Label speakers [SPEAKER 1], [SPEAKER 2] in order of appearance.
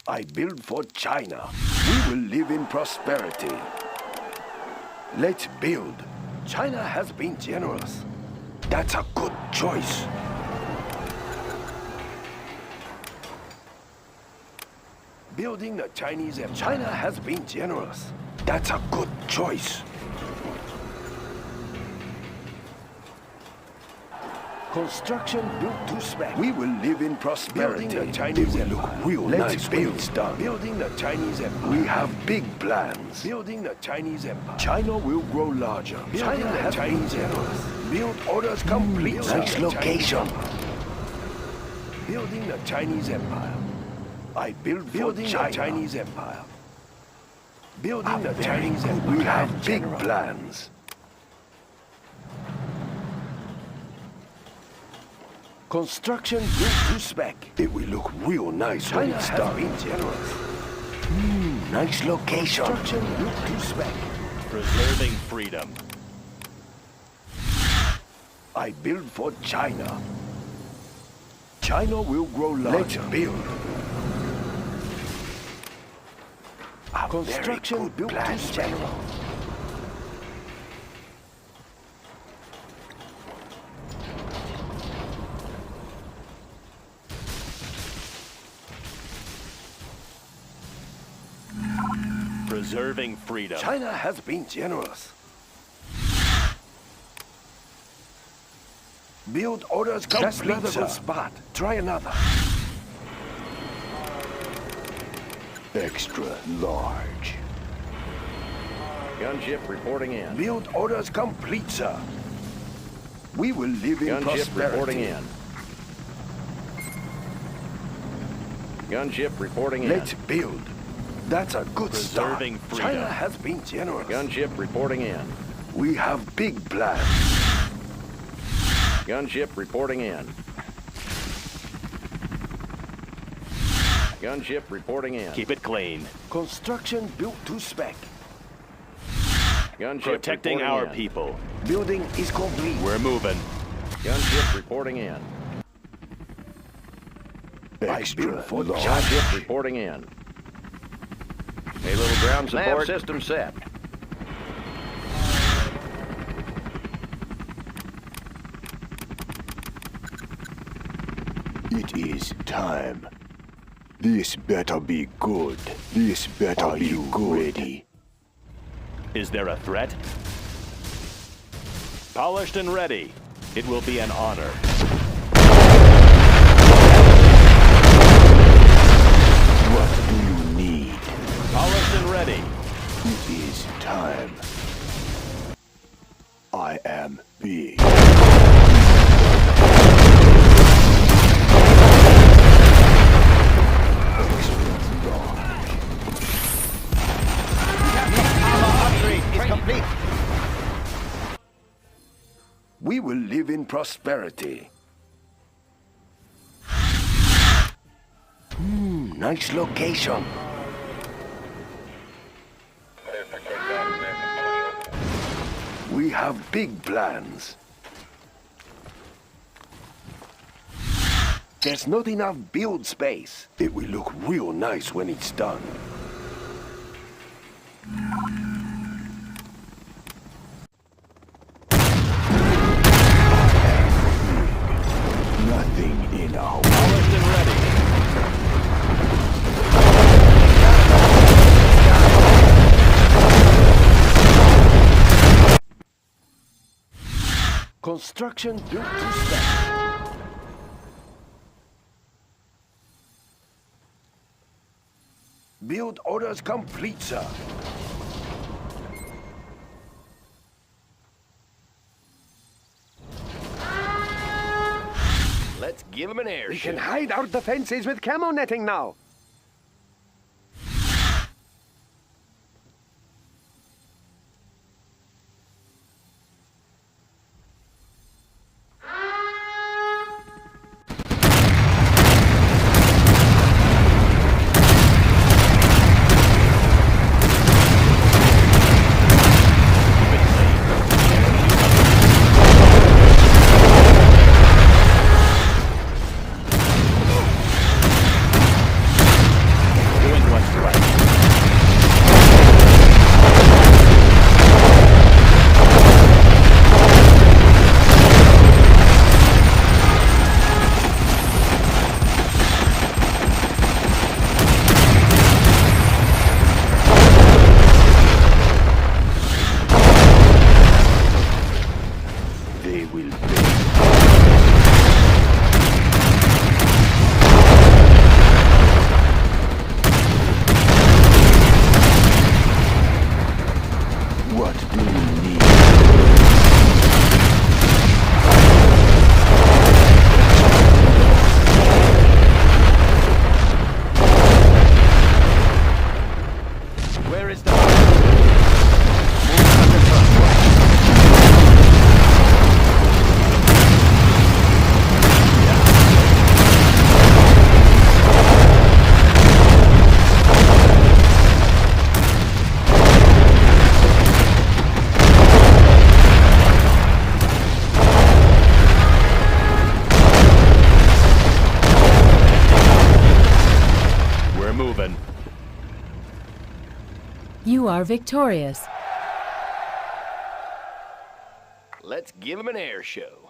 [SPEAKER 1] I build for China. We will live in prosperity. Let's build. China has been generous. That's a good choice. Building the Chinese Empire. China has been generous. That's a good choice. Construction built to spec. We will live in prosperity. Building the Chinese Empire. Look real nice when it's done. Building the Chinese Empire. We have big plans. Building the Chinese Empire. China will grow larger. China has Chinese Empire. Build orders complete. Nice location. Building the Chinese Empire. I build building the Chinese Empire. Building the Chinese Empire. We have big plans. Construction built to spec. It will look real nice when it's done. China has been generous. Nice location. Construction built to spec.
[SPEAKER 2] Preserving freedom.
[SPEAKER 1] I build for China. China will grow larger. Let's build. Construction built to spec.
[SPEAKER 2] Preserving freedom.
[SPEAKER 1] China has been generous. Build orders complete. That's another good spot. Try another. Extra large.
[SPEAKER 3] Gunship reporting in.
[SPEAKER 1] Build orders complete, sir. We will live in prosperity.
[SPEAKER 3] Gunship reporting in. Gunship reporting in.
[SPEAKER 1] Let's build. That's a good start.
[SPEAKER 2] Preserving freedom.
[SPEAKER 1] China has been generous.
[SPEAKER 3] Gunship reporting in.
[SPEAKER 1] We have big plans.
[SPEAKER 3] Gunship reporting in. Gunship reporting in.
[SPEAKER 2] Keep it clean.
[SPEAKER 1] Construction built to spec.
[SPEAKER 3] Gunship
[SPEAKER 2] Protecting
[SPEAKER 3] reporting
[SPEAKER 2] our
[SPEAKER 3] in.
[SPEAKER 2] people.
[SPEAKER 1] Building is complete.
[SPEAKER 2] We're moving.
[SPEAKER 3] Gunship reporting in.
[SPEAKER 1] Extra for
[SPEAKER 3] Gunship reporting in. A little ground support.
[SPEAKER 4] Nav system set.
[SPEAKER 1] It is time. This better be good. This better be good. Ready?
[SPEAKER 2] Is there a threat? Polished and ready. It will be an honor.
[SPEAKER 1] What do you need?
[SPEAKER 2] Polished and ready.
[SPEAKER 1] It is time. I am big. We will live in prosperity. Nice location. We have big plans. There's not enough build space. It will look real nice when it's done. Nothing in our way.
[SPEAKER 2] Polished and ready.
[SPEAKER 1] Construction built to spec. Build orders complete, sir.
[SPEAKER 4] Let's give him an airship.
[SPEAKER 5] We can hide our defenses with camo netting now.
[SPEAKER 4] You are victorious.
[SPEAKER 1] Let's give them an air show.